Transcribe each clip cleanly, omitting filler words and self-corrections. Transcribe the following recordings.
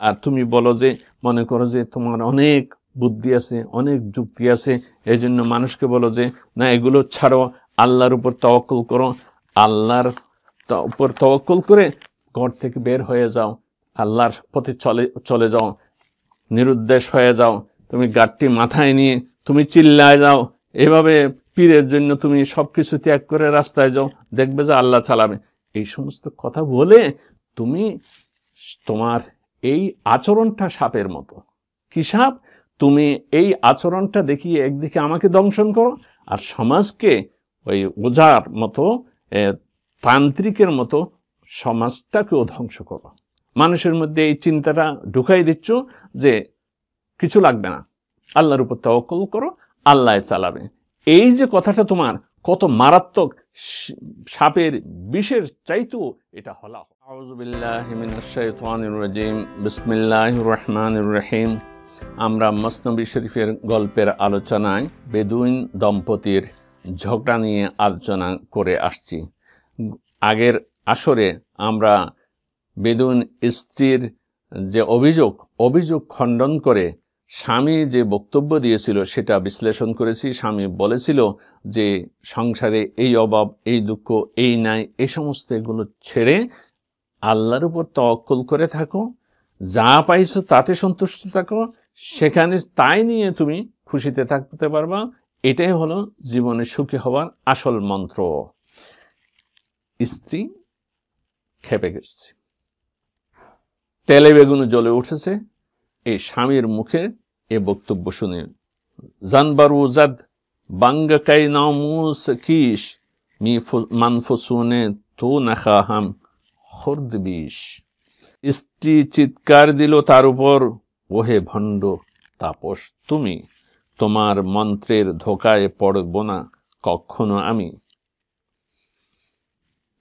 আর তুমি বলো যে মনে করো যে তোমার অনেক বুদ্ধি আছে, অনেক যুক্তি আছে, এই জন্য মানুষকে বলো যে না এগুলো ছাড়ো, আল্লাহর উপর তাওয়াক্কুল করো, আল্লাহর উপর তাওয়াক্কুল করে ঘর থেকে বের হয়ে যাও, আল্লাহর পথে চলে যাও, নিরুদ্দেশ হয়ে যাও, তুমি গাঁটটি মাথায় নিয়ে তুমি চিল্লায় যাও, এভাবে পীরের জন্য তুমি সবকিছু ত্যাগ করে রাস্তায় যাও, দেখবে যে আল্লাহ চালাবে। এই সমস্ত কথা বলে তুমি তোমার এই আচরণটা সাপের মতো। কি সাপ? তুমি এই আচরণটা দেখিয়ে একদিকে আমাকে দংশন করো, আর সমাজকে ওই ওঝার মতো, তান্ত্রিকের মতো সমাজটাকেও ধ্বংস করো। মানুষের মধ্যে এই চিন্তাটা ঢুকাই দিচ্ছ যে কিছু লাগবে না, আল্লাহর উপর তাওয়াক্কুল করো, আল্লাহ চালাবে। এই যে কথাটা তোমার কত মারাত্মক, সাপের বিষের চাইতেও এটা হলা। আউযু বিল্লাহি মিনাশ শাইতানির রাজিম। বিসমিল্লাহির রহমানির রহিম। আমরা মসনবি শরীফের গল্পের আলোচনায় বেদুইন দম্পতির ঝগড়া নিয়ে আলোচনা করে আসছি। আগের আসরে আমরা বেদুইন স্ত্রীর যে অভিযোগ খণ্ডন করে স্বামী যে বক্তব্য দিয়েছিল সেটা বিশ্লেষণ করেছি। স্বামী বলেছিল যে সংসারে এই অভাব, এই দুঃখ, এই নাই, এই সমস্ত এগুলো ছেড়ে আল্লাহর উপর তাওয়াক্কুল করে থাকো, যা পাইছো তাতে সন্তুষ্ট থাকো, সেখানে তাই নিয়ে তুমি খুশিতে থাকতে পারবা। এটাই হলো জীবনে সুখী হওয়ার আসল মন্ত্র। স্ত্রী খেপে গেছে, তেলে বেগুনে জ্বলে উঠেছে এই স্বামীর মুখে এ বক্তব্য শুনে। জানবারু জাদ বাঙ্গা কাই নামুস কিস মি মানফুসুনে তো নাখাহাম খর্দ বিষ। স্ত্রী চিৎকার দিল তার উপর, ওহে ভণ্ড তাপস তুমি, তোমার মন্ত্রের ধোকায় পড়ব না কখনো আমি।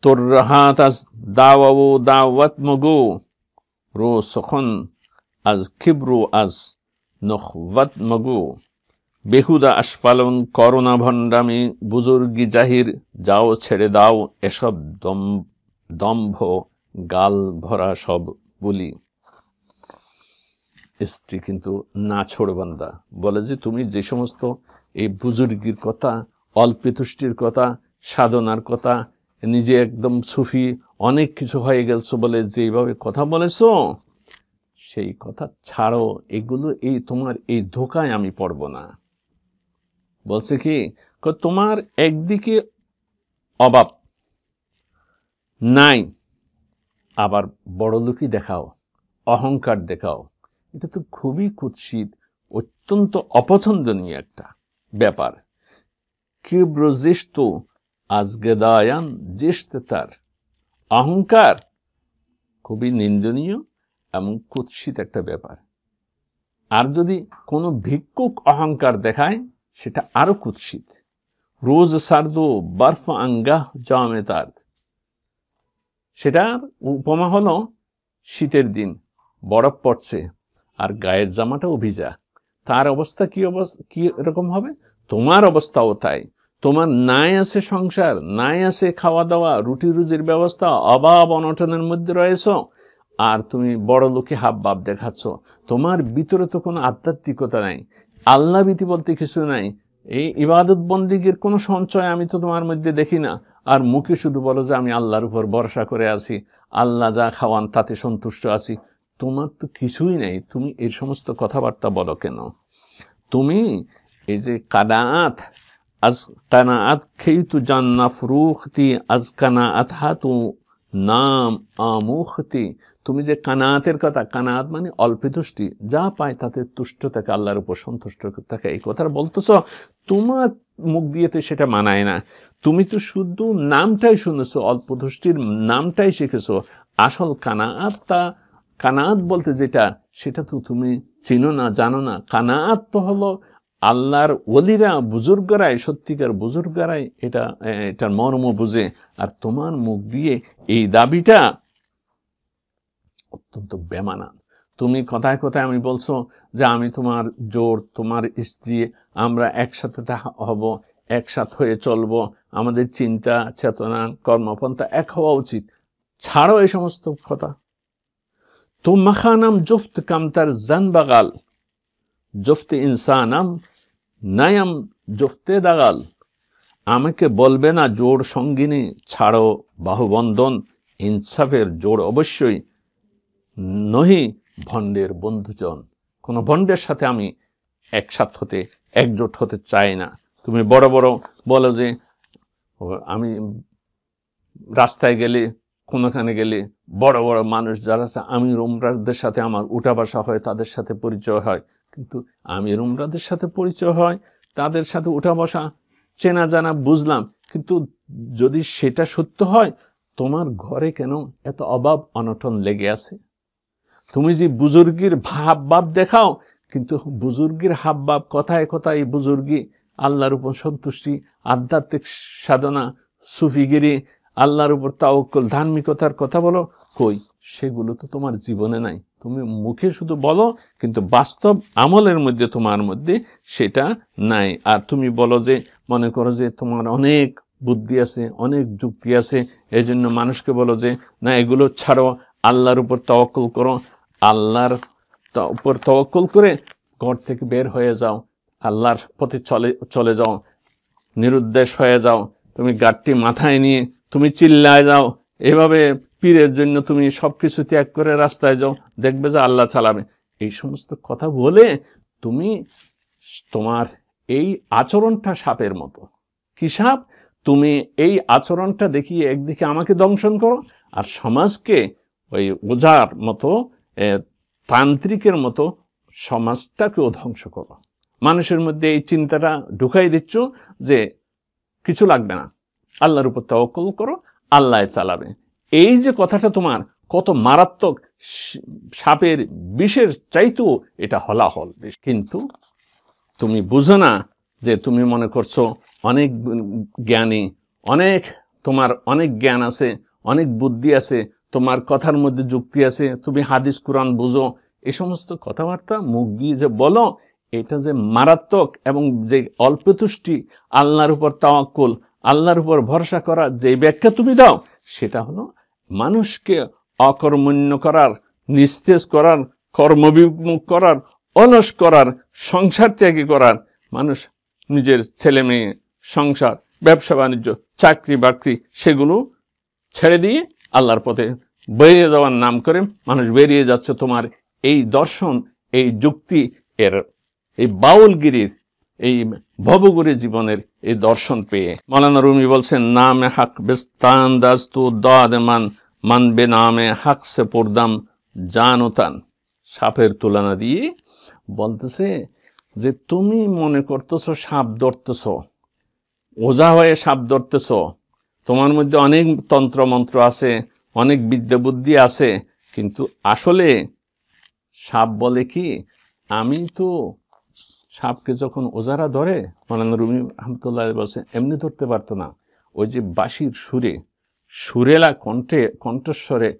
তোর রাহাত আজ দাওয়াও দাওয়াত মগো, রো সখন আজ খিব্রু আজ নখওয়াত মগো। বেহুদা আস্ফালন করোনা ভণ্ডামি, বুজুর্গি জাহির যাও ছেড়ে দাও এসব দম্ভ গাল ভরা সব বলি। স্ত্রী কিন্তু না ছোড়বান্দা, বলে যে তুমি যে সমস্ত এই বুজুর্গির কথা, অল্পতুষ্টির কথা, সাধনার কথা, নিজে একদম সুফি অনেক কিছু হয়ে গেছো বলে যেভাবে কথা বলেছো, সেই কথা ছাড়ো, এগুলো এই তোমার এই ধোকায় আমি পড়ব না। বলছে কি, তোমার একদিকে অভাব নাই, আবার বড়লোকই দেখাও, অহংকার দেখাও, এটা তো খুবই কুৎসিত, অত্যন্ত অপছন্দনীয় একটা ব্যাপার। কিব্রজিষ্ট আজগেদায়ান জিস্তে, তার অহংকার খুবই নিন্দনীয় এবং কুৎসিত একটা ব্যাপার। আর যদি কোনো ভিক্ষুক অহংকার দেখায় সেটা আরো কুৎসিত। রোজ সারদো বরফ আঙ্গাহ জামে তার, সেটার উপমা হলো শীতের দিন বরফ পড়ছে আর গায়ের জামাটাও ভিজা, তার অবস্থা কি এরকম হবে? তোমার অবস্থাও তাই। তোমার নাই আছে সংসার, নাই আছে খাওয়া দাওয়া, রুটি রুজির ব্যবস্থা, অভাব অনটনের মধ্যে রয়েছ, আর তুমি বড় লোকে হাব ভাব দেখাচ্ছ। তোমার ভিতরে তো কোনো আধ্যাত্মিকতা নাই, আল্লাহ ভীতি বলতে কিছু নাই, এই ইবাদত বন্দিগির কোনো সঞ্চয় আমি তো তোমার মধ্যে দেখি না। আর মুখে শুধু বলো যে আমি আল্লাহর উপর ভরসা করে আছি, আল্লাহ যা খাওয়ান তাতে সন্তুষ্ট আছি। তোমার তো কিছুই নেই, তুমি এই সমস্ত কথাবার্তা বলো কেন? তুমি এই যে কানাআত, আজ কানাআত খেইতু জান্না ফুরুখতি, আজ কানাআত হাতু নাম আমুখতি। তুমি যে কানাআতের কথা, কানাআত মানে অল্পতুষ্টি, যা পায় তাতে তুষ্ট থাকে, আল্লাহর উপর সন্তুষ্ট থাকে, এই কথা বলতেছ। তোমার মুখ দিয়ে তো সেটা মানায় না। তুমি তো শুধু নামটাই শুনেছো, অল্পতুষ্টির নামটাই শিখেছো। আসল কানাআত বলতে যেটা, সেটা তো তুমি চিনো না, জানো না। কানাআত তো হলো আল্লাহর ওলিরা, বুজুর্গরাই, সত্যিকার বুজুর্গরাই এটার মর্ম বুঝে। আর তোমার মুখ দিয়ে এই দাবিটা অত্যন্ত বেমানান। তুমি কথায় কথায় আমি বলছো যে আমি তোমার জোর, তোমার স্ত্রী, আমরা একসাথে হব, একসাথ হয়ে চলবো, আমাদের চিন্তা চেতনা কর্মপন্থা এক হওয়া উচিত। ছাড়ো এই সমস্ত কথা। তো মাখানাম জফত কামতার জান বাগাল, জফতে ইনসানাম নায়াম জফতে দাগাল। আমাকে বলবে না জোড় সঙ্গিনী ছাড়ো বাহুবন্ধন, ইনসাফের জোড় অবশ্যই নহি ভণ্ডের বন্ধুজন। কোনো ভণ্ডের সাথে আমি একজোট হতে চাই না। তুমি বড় বড় বলো যে আমি রাস্তায় গেলে কোনোখানে গেলে বড় বড় মানুষ যারা আছে আমির উমরাদের সাথে আমার উঠা বসা হয়, তাদের সাথে পরিচয় হয়। কিন্তু আমির উমরাদের সাথে পরিচয় হয়, তাদের সাথে উঠা বসা চেনা জানা বুঝলাম, কিন্তু যদি সেটা সত্য হয় তোমার ঘরে কেন এত অভাব অনটন লেগে আছে? তুমি যে বুজুর্গির ভাব দেখাও, কিন্তু বুজুর্গির হাবভাব কথায় কথায় বুজুর্গি, আল্লাহর উপর সন্তুষ্টি, আধ্যাত্মিক সাধনা, সুফিগিরি, আল্লাহর উপর তাওয়াক্কুল, ধার্মিকতার কথা বলো, কই সেগুলো তো তোমার জীবনে নাই। তুমি মুখে শুধু বলো, কিন্তু বাস্তব আমলের মধ্যে তোমার মধ্যে সেটা নাই। আর তুমি বলো যে মনে করো যে তোমার অনেক বুদ্ধি আছে, অনেক যুক্তি আছে, এই জন্য মানুষকে বলো যে না এগুলো ছাড়ো, আল্লাহর উপর তাওয়াক্কুল করো, আল্লাহর উপর তাওয়াক্কুল করে ঘর থেকে বের হয়ে যাও, আল্লাহর পথে চলে যাও, নিরুদ্দেশ হয়ে যাও। তুমি গাড়টি মাথায় নিয়ে তুমি চিল্লায় যাও, এভাবে পীরের জন্য তুমি সবকিছু ত্যাগ করে রাস্তায় যাও, দেখবে যে আল্লাহ চালাবে। এই সমস্ত কথা বলে তুমি তোমার এই আচরণটা সাপের মতো। কি সাপ? তুমি এই আচরণটা দেখিয়ে একদিকে আমাকে দংশন করো, আর সমাজকে ওই ওঝার মতো, তান্ত্রিকের মতো সমাজটাকেও ধ্বংস করো। মানুষের মধ্যে এই চিন্তাটা ঢুকাই দিচ্ছ যে কিছু লাগবে না, আল্লাহর উপর তাওয়াক্কুল করো, আল্লাহ চালাবে। এই যে কথাটা তোমার কত মারাত্মক, সাপের বিষের চাইতেও এটা হলাহল। কিন্তু তুমি বুঝো না যে তুমি মনে করছো অনেক জ্ঞানী, তোমার অনেক জ্ঞান আছে, অনেক বুদ্ধি আছে, তোমার কথার মধ্যে যুক্তি আছে, তুমি হাদিস কোরআন বুঝো। এই সমস্ত কথাবার্তা মুখ দিয়ে যে বলো, এটা যে মারাত্মক, এবং যে অল্পতুষ্টি, আল্লাহর উপর তাওয়াক্কুল, আল্লাহর উপর ভরসা করার যে ব্যাখ্যা তুমি দাও, সেটা হলো মানুষকে অকর্মণ্য করার, নিস্তেজ করার, কর্মবিমুখ করার, অলস করার, সংসার ত্যাগী করার। মানুষ নিজের ছেলে মেয়ে, সংসার, ব্যবসা বাণিজ্য, চাকরি বাকরি সেগুলো ছেড়ে দিয়ে আল্লাহর পথে বেরিয়ে যাওয়ার নাম করে মানুষ বেরিয়ে যাচ্ছে। তোমার এই দর্শন, এই যুক্তি, এই বাউলগিরির, এই ভবগুরি জীবনের এই দর্শন পেয়ে মৌলানা রুমি বলছেন, নামে হক বেস্তান দাস্তু দাদমান মানবে নামে হক সে পড়দাম জানতান। সাপের তুলনা দিয়ে বলতেছে যে তুমি মনে করতেছো সাপ ধরতেছ, ওঝা হয়ে সাপ ধরতেছ, তোমার মধ্যে অনেক তন্ত্র মন্ত্র আছে, অনেক বিদ্যা বুদ্ধি আছে, কিন্তু আসলে সাপ বলে কি, আমি তো সাপকে যখন ওজারা ধরে, মৌলানা রুমি রহমতুল্লাহ বলছেন, এমনি ধরতে পারতো না, ওই যে বাঁশির সুরে, সুরেলা কণ্ঠস্বরে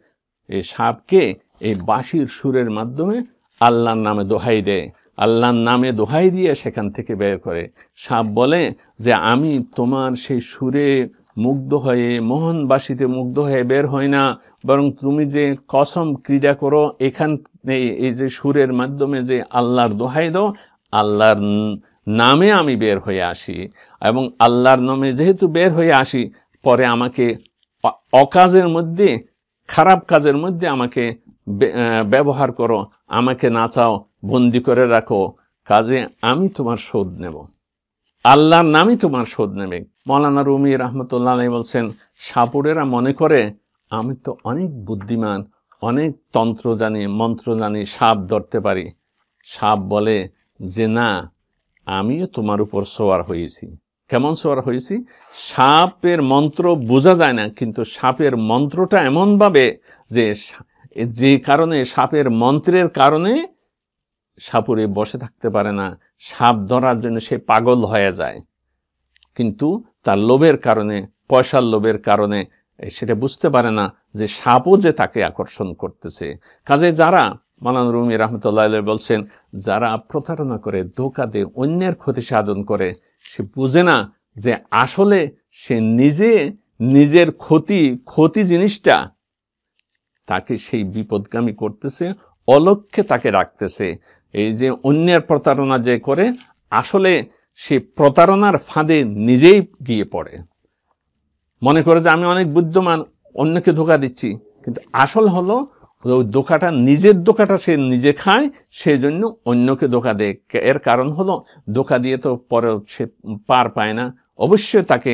এই সাপকে এই বাঁশির সুরের মাধ্যমে আল্লাহর নামে দোহাই দেয়, আল্লাহর নামে দোহাই দিয়ে সেখান থেকে বের করে। সাপ বলে যে আমি তোমার সেই সুরে মুগ্ধ হয়ে, মোহন বাঁশিতে মুগ্ধ হয়ে বের হয় না, বরং তুমি যে কসম ক্রীড়া করো, এই যে সুরের মাধ্যমে যে আল্লাহর দোহাই দাও, আল্লাহর নামে আমি বের হয়ে আসি, এবং আল্লাহর নামে যেহেতু বের হয়ে আসি, পরে আমাকে অকাজের মধ্যে, খারাপ কাজের মধ্যে আমাকে ব্যবহার করো, আমাকে নাচাও, বন্দি করে রাখো, কাজে আমি তোমার শোধ নেব, আল্লাহর নামই তোমার শোধ নেবে। মৌলানা রুমি রহমতুল্লাহ আলাইহি বলছেন, সাপুড়েরা মনে করে আমি তো অনেক বুদ্ধিমান, অনেক তন্ত্র জানি, মন্ত্র জানি, সাপ ধরতে পারি। সাপ বলে যে না, আমিও তোমার উপর সওয়ার হয়েছি। কেমন সওয়ার হয়েছি? সাপের মন্ত্র বোঝা যায় না, কিন্তু সাপের মন্ত্রটা এমনভাবে যে কারণে, সাপের মন্ত্রের কারণে সাপুরে বসে থাকতে পারে না, সাপ ধরার জন্য সে পাগল হয়ে যায়, কিন্তু তার লোভের কারণে, পয়সার লোভের কারণে সেটা বুঝতে পারে না যে সাপও যে তাকে আকর্ষণ করতেছে। কাজে যারা, মৌলানা রুমি রহমতুল্লাহ আলাইহি বলছেন, যারা প্রতারণা করে, ধোঁকা দিয়ে অন্যের ক্ষতি সাধন করে, সে বুঝে না যে আসলে সে নিজের ক্ষতি জিনিসটা তাকে সেই বিপদগামী করতেছে, অলক্ষ্যে তাকে রাখতেছে। এই যে অন্যের প্রতারণা যে করে, আসলে সে প্রতারণার ফাঁদে নিজেই গিয়ে পড়ে। মনে করে যে আমি অনেক বুদ্ধিমান, অন্যকে ধোঁকা দিচ্ছি, কিন্তু আসল হলো ওই ধোঁকাটা, নিজের ধোঁকাটা সে নিজে খায়, সেই জন্য অন্যকে ধোঁকা দেয়। এর কারণ হলো ধোঁকা দিয়ে তো পরে সে পার পায় না, অবশ্যই তাকে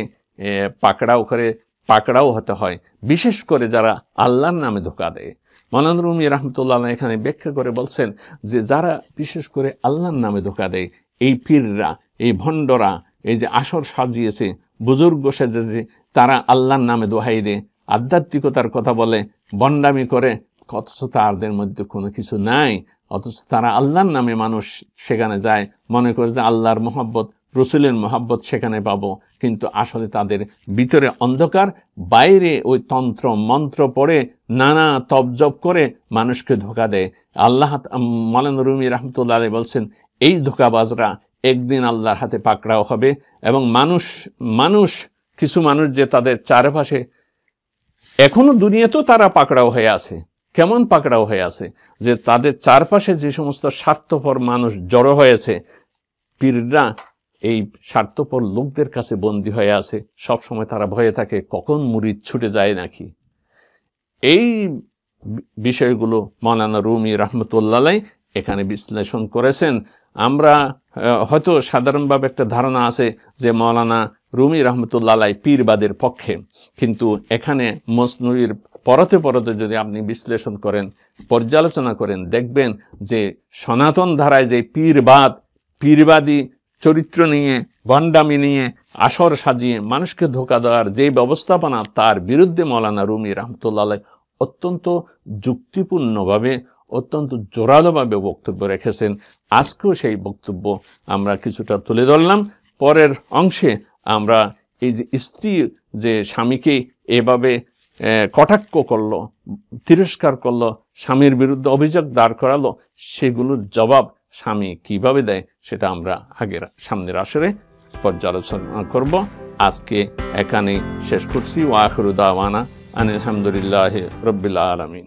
পাকড়াও হতে হয়, বিশেষ করে যারা আল্লাহর নামে ধোঁকা দেয়। মওলানা রুমি রাহমাতুল্লাহ আলাইহি এখানে ব্যাখ্যা করে বলছেন যে যারা বিশেষ করে আল্লাহর নামে ধোঁকা দেয়, এই পীররা, এই ভণ্ডরা, এই যে আসর সাজিয়েছে, বুজুর্গ সেজেছে, তারা আল্লাহর নামে দোহাই দেয়, আধ্যাত্মিকতার কথা বলে, ভণ্ডামি করে, অথচ তাদের মধ্যে কোনো কিছু নাই। অথচ তারা আল্লাহর নামে মানুষ সেখানে যায়, মনে করে যে আল্লাহর মহব্বত, রসুলের মহব্বত সেখানে পাবো, কিন্তু আসলে তাদের ভিতরে অন্ধকার, বাইরে ওই তন্ত্র মন্ত্র পড়ে নানা তপজপ করে মানুষকে ধোঁকা দেয়। মওলানা রুমি রাহমাতুল্লাহ আলাইহি বলছেন, এই ধোঁকাবাজরা একদিন আল্লাহর হাতে পাকড়াও হবে। এবং কিছু মানুষ যে তাদের চারপাশে এখনো দুনিয়াতেও তারা পাকড়াও হয়ে আছে। কেমন পাকড়াও হয়ে আছে? যে তাদের চারপাশে যে সমস্ত স্বার্থপর মানুষ জড়ো হয়েছে, পীররা এই স্বার্থপর লোকদের কাছে বন্দী হয়ে আছে। সবসময় তারা ভয়ে থাকে কখন মুরিদ ছুটে যায় নাকি। এই বিষয়গুলো মওলানা রুমি রাহমাতুল্লাহ আলাইহি এখানে বিশ্লেষণ করেছেন। আমরা হয়তো সাধারণভাবে একটা ধারণা আছে যে মওলানা রুমি রাহমাতুল্লাহ আলাইহি পীরবাদের পক্ষে, কিন্তু এখানে মসনবির পরতে পরতে যদি আপনি বিশ্লেষণ করেন, পর্যালোচনা করেন, দেখবেন যে সনাতন ধারায় যে পীরবাদী চরিত্র নিয়ে, ভণ্ডামি নিয়ে, আসর সাজিয়ে মানুষকে ধোঁকা দেওয়ার যে ব্যবস্থাপনা, তার বিরুদ্ধে মওলানা রুমি রাহমাতুল্লাহ আলাইহি অত্যন্ত যুক্তিপূর্ণভাবে, অত্যন্ত জোরালোভাবে বক্তব্য রেখেছেন। আজকেও সেই বক্তব্য আমরা কিছুটা তুলে ধরলাম। পরের অংশে আমরা এই যে স্ত্রী যে স্বামীকে এভাবে কটাক্ষ করলো, তিরস্কার করলো, স্বামীর বিরুদ্ধে অভিযোগ দাঁড় করালো, সেগুলোর জবাব স্বামী কিভাবে দেয় সেটা আমরা সামনের আসরে পর্যালোচনা করব। আজকে এখানে শেষ করছি। ওয়া আখিরু দাওয়ানা আনিল হামদুলিল্লাহি রাব্বিল আলামিন।